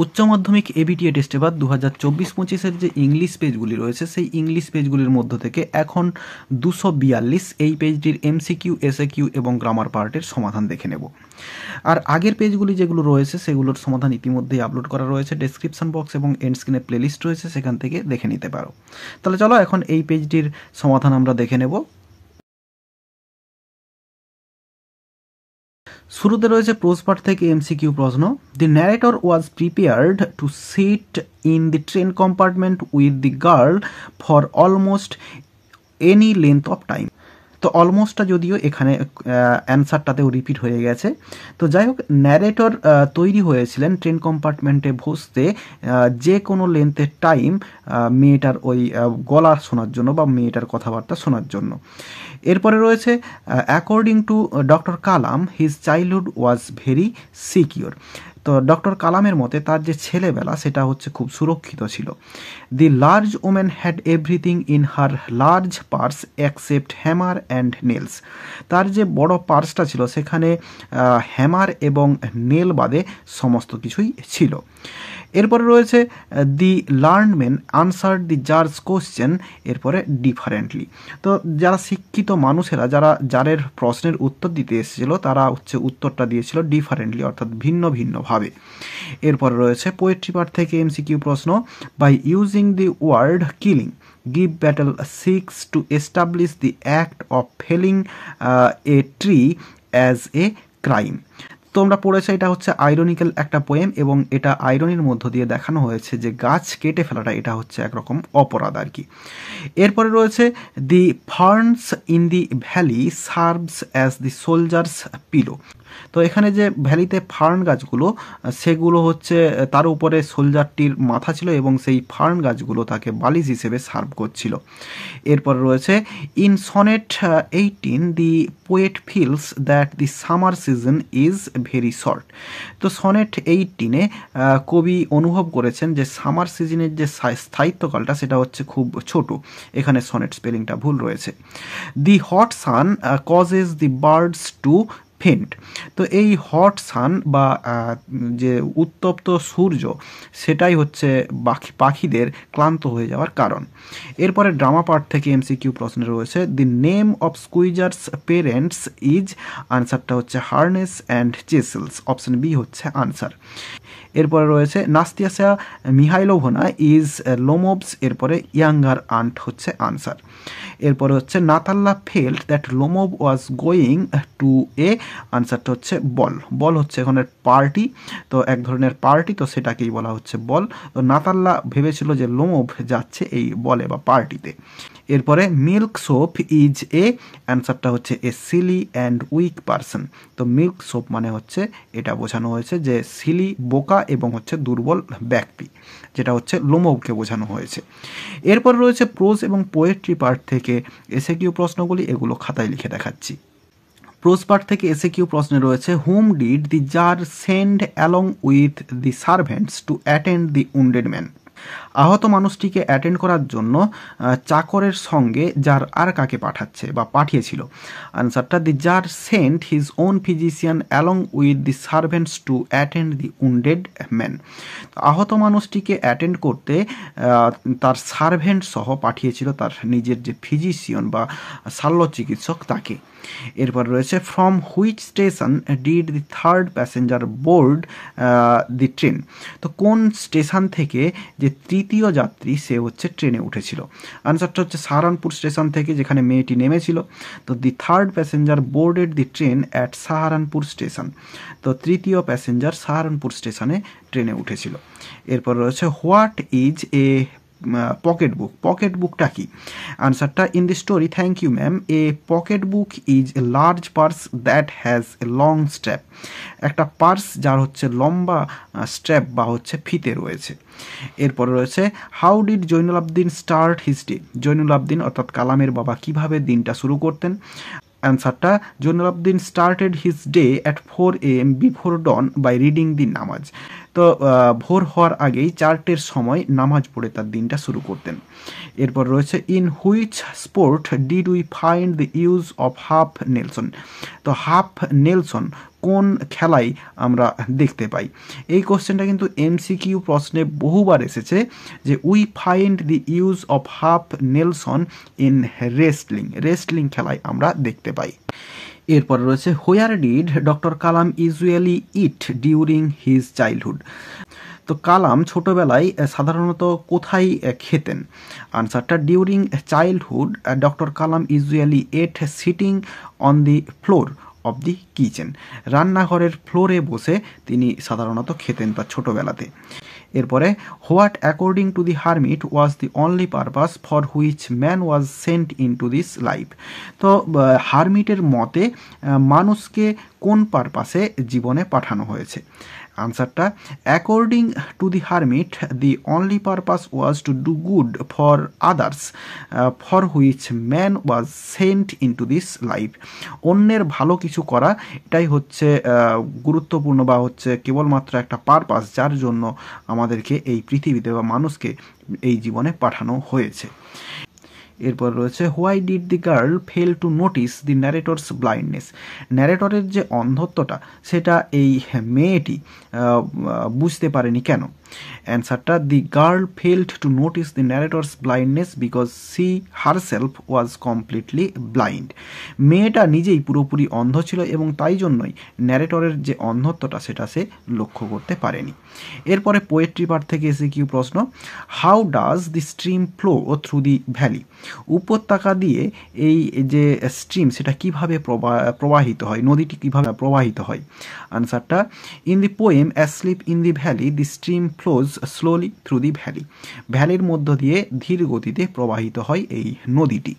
উচ্চ মাধ্যমিক ABTA test এবার 2024-25 যে ইংলিশ পেজগুলি রয়েছে সেই ইংলিশ পেজগুলির মধ্য থেকে এখন 242 এই পেজটির এমসিকিউ, এসএকিউ এবং গ্রামার পার্টের সমাধান দেখে নেব। আর আগের পেজগুলি যেগুলো রয়েছে সেগুলোর সমাধান ইতিমধ্যেই আপলোড করা রয়েছে, ডেসক্রিপশন বক্স এবং এন্ড স্ক্রিনে প্লেলিস্ট রয়েছে, সেখান থেকে দেখে নিতে পারো। তাহলে চলো এখন এই পেজটির সমাধান আমরা দেখে নেব। শুরুতে রয়েছে প্রোজ পার্ট থেকে এমসিকিউ প্রশ্ন। The narrator was prepared to sit in the train compartment with the girl for almost any length of time. তো অলমোস্টটা যদিও এখানে অ্যান্সারটাতেও রিপিট হয়ে গেছে। তো যাই হোক, ন্যারেটর তৈরি হয়েছিলেন ট্রেন কম্পার্টমেন্টে বসতে যে কোনো লেন্থের টাইম মেয়েটার ওই গলা শোনার জন্য বা মেয়েটার কথাবার্তা শোনার জন্য। এরপরে রয়েছে according to doctor Kalam his childhood was very secure. তো ডক্টর কালামের মতে তার যে ছেলেবেলা সেটা হচ্ছে খুব সুরক্ষিত ছিল। The large woman had everything in her large purse except hammer and nails. তার যে বড় পার্সটা ছিল সেখানে হ্যামার এবং নেল বাদে সমস্ত কিছুই ছিল। এরপরে রয়েছে দি লার্নড ম্যান আনসার্ড দি জার্স কোশ্চেন, এরপরে ডিফারেন্টলি। তো যারা শিক্ষিত মানুষেরা যারা জারের প্রশ্নের উত্তর দিতে এসেছিল তারা হচ্ছে উত্তরটা দিয়েছিল ডিফারেন্টলি, অর্থাৎ ভিন্ন ভিন্নভাবে। এরপরে রয়েছে পোয়েট্রি পার্ট থেকে এমসিকিউ প্রশ্ন। By using the word killing give battle six to establish the act of felling a tree as a crime. তোমরা পড়েছো, এটা হচ্ছে আইরনিক্যাল একটা পোয়েম এবং এটা আইরনির মধ্য দিয়ে দেখানো হয়েছে যে গাছ কেটে ফেলাটা এটা হচ্ছে একরকম অপরাধ আর কি। এরপরে রয়েছে the ferns in the valley serves as the soldier's pillow. তো এখানে যে ভ্যালিতে ফার্ন গাছগুলো সেগুলো হচ্ছে তার উপরে সোলজারটির মাথা ছিল এবং সেই ফার্ন গাছগুলো তাকে বালিশ হিসেবে সার্ভ করছিল। এরপর রয়েছে in sonnet 18 the poet feels that the summer season is very short. তো সনেট 18-এ কবি অনুভব করেছেন যে সামার সিজনের যে স্থায়িত্বকালটা সেটা হচ্ছে খুব ছোট। এখানে সনেট স্পেলিংটা ভুল রয়েছে। The hot sun causes the birds to faint. তো এই হট সান বা যে উত্তপ্ত সূর্য সেটাই হচ্ছে পাখিদের ক্লান্ত হয়ে যাওয়ার কারণ। এরপরে ড্রামা পার্ট থেকে এমসিকিউ প্রশ্ন রয়েছে the name of Squeezer's parents is, আনসারটা হচ্ছে Harness and Chessels, option B হচ্ছে আনসার। এরপরে রয়েছে নাস্তিয়াসা মিহাইলোভনা ইজ লোমোভস, এরপরে ইয়াঙ্গার আন্ট হচ্ছে আনসার। এরপরে হচ্ছে Natalya felt that Lomov was going to a, আনসারটা হচ্ছে বল। বল হচ্ছে এখানে পার্টি, তো এক ধরনের পার্টি, তো সেটাকেই বলা হচ্ছে বল। তো নাতাল্লা ভেবেছিল যে লোমোভ যাচ্ছে এই বলে বা পার্টিতে। এরপরে মিল্ক সোপ ইজ এ, অ্যান্সারটা হচ্ছে a silly and weak person. তো মিল্ক সোপ মানে হচ্ছে এটা বোঝানো হয়েছে যে সিলি বোকা এবং হচ্ছে দুর্বল ব্যক্তি, যেটা হচ্ছে লোমোভকে বোঝানো হয়েছে। এরপর রয়েছে প্রোজ এবং পোয়েট্রি পার্ট থেকে এসএকিউ প্রশ্নগুলি, এগুলো খাতায় লিখে দেখাচ্ছি। প্রোজ পার্ট থেকে এসএকিউ প্রশ্নে রয়েছে whom did the tsar send along with the servants to attend the wounded man. আহত মানুষটিকে অ্যাটেন্ড করার জন্য চাকরের সঙ্গে যার আর কাকে পাঠাচ্ছে বা পাঠিয়েছিল, আনসারটা the tsar sent his own physician along with the servants to attend the wounded man. আহত মানুষটিকে অ্যাটেন্ড করতে তার সার্ভেন্ট সহ পাঠিয়েছিল তার নিজের যে ফিজিশিয়ান বা শল্য চিকিৎসক তাকে। এরপর রয়েছে from which station did the third passenger board the train. তো কোন স্টেশন থেকে যে তৃতীয় যাত্রী সে হচ্ছে ট্রেনে উঠেছিল, আনসারটা হচ্ছে সাহারানপুর স্টেশন থেকে যেখানে মেয়েটি নেমেছিল। তো the third passenger boarded the train at Saharanpur station. তো তৃতীয় প্যাসেঞ্জার সাহারানপুর স্টেশনে ট্রেনে উঠেছিল। এরপর রয়েছে what is a pocket book. Pocket বুকটা কি, আনসারটা ইন দি স্টোরি thank you ma'am a pocket book is a large purse that has a long strap. একটা পার্স যার হচ্ছে লম্বা স্ট্র্যাপ বা হচ্ছে ফিতে রয়েছে। এরপরে রয়েছে how did Jainulabdeen start his day. Jainulabdeen অর্থাৎ কালামের বাবা কিভাবে দিনটা শুরু করতেন, অ্যান্সারটা Jainulabdeen started his day at 4 AM before dawn by reading the namaz. তো ভোর হওয়ার আগেই 4টের সময় নামাজ পড়ে তার দিনটা শুরু করতেন। এরপর রয়েছে in which sport did we find the use of half Nelson. তো হাফ নেলসন কোন খেলায় আমরা দেখতে পাই? এই কোশ্চেনটা কিন্তু এমসিকিউ প্রশ্নে বহুবার এসেছে যে we find the use of half nelson in wrestling খেলায় আমরা দেখতে পাই। এরপর রয়েছে where did doctor Kalam usually eat during his childhood? তো কালাম ছোটবেলায় সাধারণত কোথায় খেতেন? আনসারটা during childhood doctor Kalam usually ate sitting on the floor of the kitchen. রান্নাঘরের ফ্লোরে বসে তিনি সাধারণত খেতেন তার ছোটোবেলাতে। এরপরে what according to the hermit was the only purpose for which man was sent into this life? তো হারমিটের মতে মানুষকে কোন পারপাসে জীবনে পাঠানো হয়েছে? আনসারটা according to the hermit the only purpose was to do good for others for which man was sent into this life. অন্যের ভালো কিছু করা, এটাই হচ্ছে গুরুত্বপূর্ণ বা হচ্ছে কেবলমাত্র একটা পারপাস যার জন্য আমাদেরকে এই পৃথিবীতে বা মানুষকে এই জীবনে পাঠানো হয়েছে। এরপর রয়েছে why did the girl fail to notice the narrator's blindness? ন্যারেটরের যে অন্ধত্বটা সেটা এই মেয়েটি বুঝতে পারেনি কেন? অ্যান্সারটা the girl failed to notice the narrator's blindness because she herself was completely blind. মেয়েটা নিজেই পুরোপুরি অন্ধ ছিল এবং তাই জন্যই ন্যারেটরের যে অন্ধত্বটা সেটা সে লক্ষ্য করতে পারেনি। এরপরে পোয়েট্রি পার্ট থেকে এসে কি প্রশ্ন, how does the stream flow through the valley? উপত্যকা দিয়ে এই যে স্ট্রিম সেটা কিভাবে প্রবাহিত হয়, নদীটি কিভাবে প্রবাহিত হয়? আনসারটা in the poem asleep in the valley the stream flows slowly through the valley. ভ্যালির মধ্য দিয়ে ধীর গতিতে প্রবাহিত হয় এই নদীটি।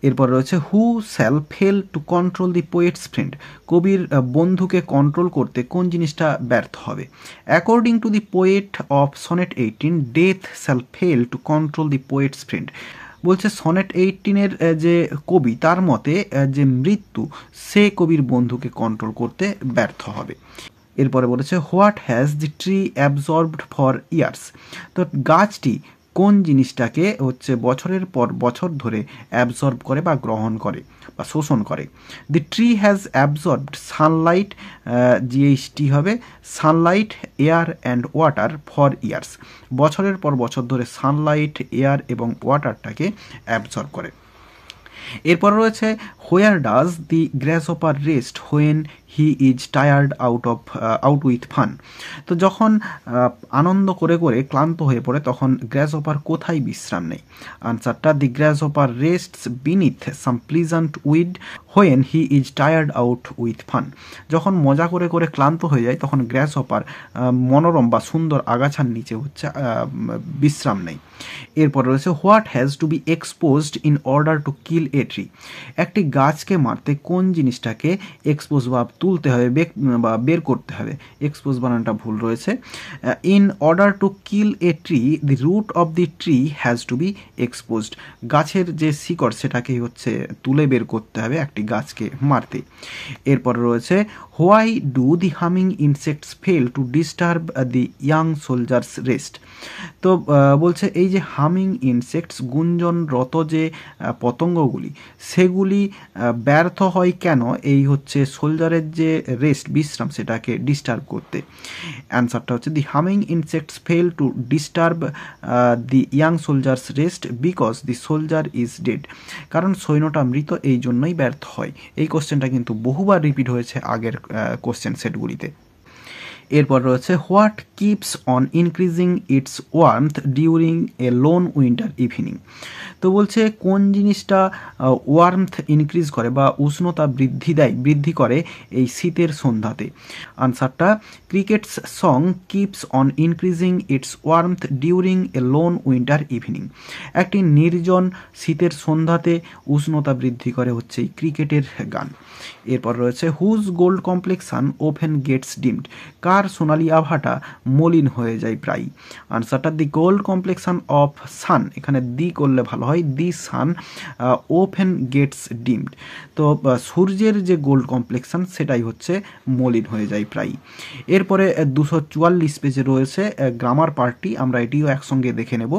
এরপর রয়েছে who shall fail to control the poet's friend? কবির বন্ধুকে কন্ট্রোল করতে কোন জিনিসটা ব্যর্থ হবে? According to the poet of sonnet 18 death shall fail to control the poet's friend. বলছে সনেট 18-এর যে কবি তার মতে যে মৃত্যু সে কবির বন্ধুকে কন্ট্রোল করতে ব্যর্থ হবে। এরপরে বলেছে what has the tree absorbed for years? তো গাছটি কোন জিনিসটাকে হচ্ছে বছরের পর বছর ধরে অ্যাবজর্ব করে বা গ্রহণ করে বা শোষণ করে? The tree has absorbed sunlight, G H T হবে sunlight, air and water for years. বছরের পর বছর ধরে সানলাইট, এয়ার এবং ওয়াটারটাকে অ্যাবজর্ব করে। এরপর রয়েছে where does the গ্রাসহপার rest when he is tired out with fun? তো যখন আনন্দ করে করে ক্লান্ত হয়ে পড়ে তখন গ্রাসহপার কোথায় বিশ্রাম নেয়? আনসারটা the grasshopper rests beneath some pleasant weed when he is tired out with fun. যখন মজা করে করে ক্লান্ত হয়ে যায় তখন গ্রাসহপার মনোরম বা সুন্দর আগাছার নিচে হচ্ছে বিশ্রাম নেয়। এরপর রয়েছে what has to be exposed in order to kill a tree? একটি গাছকে মারতে কোন জিনিসটাকে এক্সপোজ বা তুলতে হবে বা বের করতে হবে? এক্সপোজ বানানটা ভুল রয়েছে। In order to kill a tree the root of the tree has to be exposed. গাছের যে শিকড় সেটাকেই হচ্ছে তুলে বের করতে হবে একটি গাছকে মারতে। এরপর রয়েছে why do the humming insects fail to disturb the young soldiers rest? তো বলছে এই যে হামিং ইনসেক্টস গুঞ্জনরত যে পতঙ্গগুলি সেগুলি ব্যর্থ হয় কেন এই হচ্ছে সোলজারের যে রেস্ট বিশ্রাম সেটাকে ডিস্টার্ব করতে? অ্যান্সারটা হচ্ছে the humming insects fail to disturb the young soldiers rest because the soldier is dead. কারণ সৈন্যটা মৃত, এই জন্যই ব্যর্থ হয়। এই কোশ্চেনটা কিন্তু বহুবার রিপিট হয়েছে আগের কোশ্চেন সেটগুলিতে। এরপর রয়েছে what keeps on increasing it's warmth during a loan winter evening? তো বলছে কোন জিনিসটা ওয়ার্মথ ইনক্রিজ করে বা উষ্ণতা বৃদ্ধি করে এই শীতের সন্ধ্যাতে? আনসারটা crickets song keeps on increasing it's warmth during a loan winter evening. একটি নির্জন শীতের সন্ধ্যাতে উষ্ণতা বৃদ্ধি করে হচ্ছে এই ক্রিকেটের গান। এরপর রয়েছে whose gold complexion often gets dimmed? কার সোনালি আভাটা মলিন হয়ে যায় প্রায়? আনসারটা দি গোল্ড কমপ্লেক্সান অফ সান, এখানে দি করলে ভালো হয়, দি সান ওপেন গেটস ডিমড। তো সূর্যের যে গোল্ড কমপ্লেক্সান সেটাই হচ্ছে মলিন হয়ে যায় প্রায়। এরপরে 244 পেজে রয়েছে গ্রামার পার্টটি, আমরা এটিও একসঙ্গে দেখে নেব।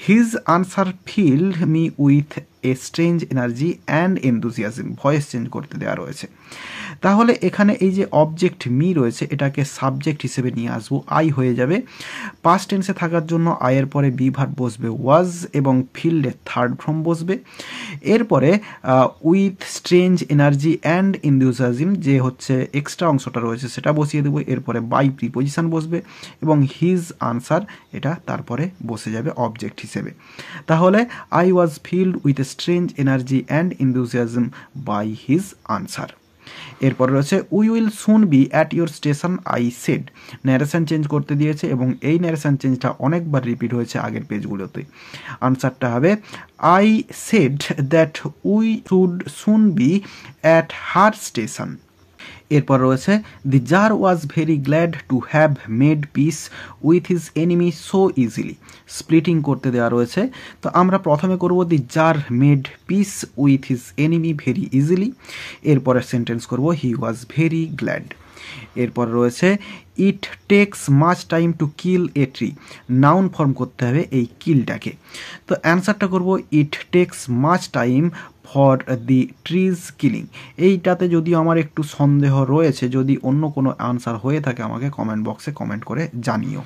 His answer filled me with a strange energy and enthusiasm, voice change করতে দেওয়া রয়েছে। তাহলে এখানে এই যে অবজেক্ট মি রয়েছে এটাকে সাবজেক্ট হিসেবে নিয়ে আসবো, আই হয়ে যাবে। পাস্ট টেন্সে থাকার জন্য আয়ের পরে বি ভার্ব বসবে ওয়াজ এবং ফিল্ডে থার্ড ফর্ম বসবে। এরপরে with strange energy and enthusiasm যে হচ্ছে এক্সট্রা অংশটা রয়েছে সেটা বসিয়ে দেবো। এরপরে বাই প্রিপোজিশন বসবে এবং হিজ আনসার এটা তারপরে বসে যাবে অবজেক্ট হিসেবে। তাহলে I was filled with strange energy and enthusiasm by his answer. এরপর রয়েছে we will soon be at your station I said, narration change করতে দিয়েছে এবং এই ন্যারেশন চেঞ্জটা অনেকবার রিপিট হয়েছে আগের পেজগুলোতে। আনসারটা হবে I said that we should soon be at her station. এরপর রয়েছে the tsar was very glad to have made peace with his enemy so easily, splitting করতে দেওয়া রয়েছে। তো আমরা প্রথমে করব the tsar made peace with his enemy very easily, এরপরে সেন্টেন্স করব হি ওয়াজ ভেরি গ্ল্যাড। এরপর রয়েছে it takes much time to kill a tree, noun form করতে হবে এই কিলটাকে। তো অ্যান্সারটা করব ইট takes much time for the trees killing. এইটাতে যদিও আমার একটু সন্দেহ রয়েছে, যদি অন্য কোনো আনসার হয়ে থাকে আমাকে কমেন্ট বক্সে কমেন্ট করে জানিও।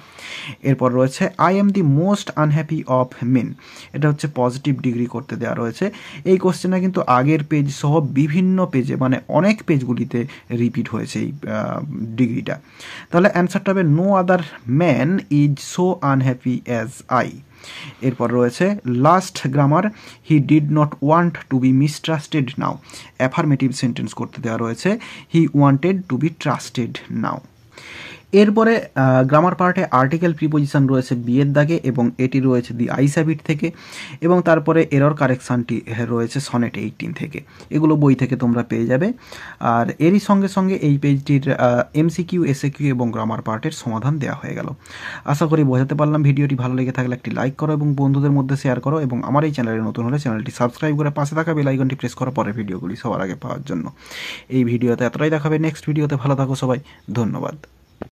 এরপর রয়েছে I am the most unhappy of men, এটা হচ্ছে পজিটিভ ডিগ্রি করতে দেওয়া রয়েছে। এই কোশ্চেনটা কিন্তু আগের পেজ সহ বিভিন্ন পেজে মানে অনেক পেজগুলিতে রিপিট হয়েছে এই ডিগ্রিটা। তাহলে অ্যান্সারটা হবে no other man is so unhappy as I. এরপর রয়েছে last grammar he did not want to be mistrusted now, affirmative sentence করতে দেওয়া রয়েছে he wanted to be trusted now. এরপরে গ্রামার পার্টে আর্টিকেল প্রিপোজিশন রয়েছে বিয়ের দাগে এবং এটি রয়েছে দি আইস হ্যাবিট থেকে, এবং তারপরে এরর কারেকশানটি রয়েছে সনেট 18 থেকে। এগুলো বই থেকে তোমরা পেয়ে যাবে। আর এরই সঙ্গে সঙ্গে এই পেজটির এমসিকিউ, এসএকিউ এবং গ্রামার পার্টের সমাধান দেওয়া হয়ে গেল। আশা করি বোঝাতে পারলাম। ভিডিওটি ভালো লেগে থাকলে একটি লাইক করো এবং বন্ধুদের মধ্যে শেয়ার করো, এবং আমার এই চ্যানেলে নতুন হলে চ্যানেলটি সাবস্ক্রাইব করে পাশে থাকা বেল আইকনটি প্রেস করো পরের ভিডিওগুলি সবার আগে পাওয়ার জন্য। এই ভিডিওতে এতটাই দেখাবে, নেক্সট ভিডিওতে ভালো থাকো সবাই, ধন্যবাদ।